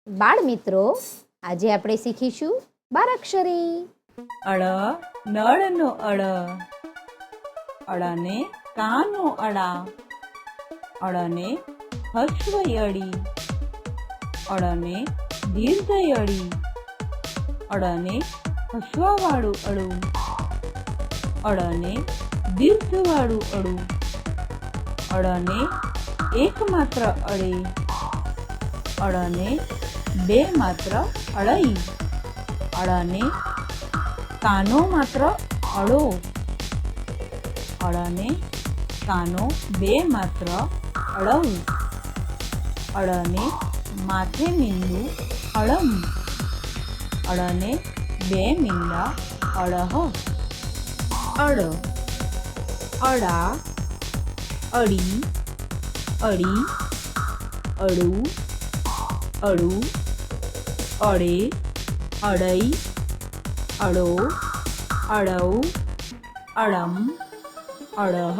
બાળ મિત્રો, આજે આપણે શીખીશું બારાક્ષરી. અળ નળનો અળ, અળને કાનો અળા, અળને હસ્વયળી, અળને દીર્ઘયળી, અળને હસવાવાળું અળું, અળને દીર્ઘવાળું અળું, અળને એક માત્ર અળે, અળને બે માત્ર અળઈ, અળને કાનો માત્ર અળો, અળને કાનો બે માત્ર અળવ, અળને માથે મીંડું અળમ, અળને બે મીંડા અળહ. અળ, અળા, અળી, અળી, અળું, અળું, અળે, અળઈ, અળો, અળવ, અળમ, અળહ,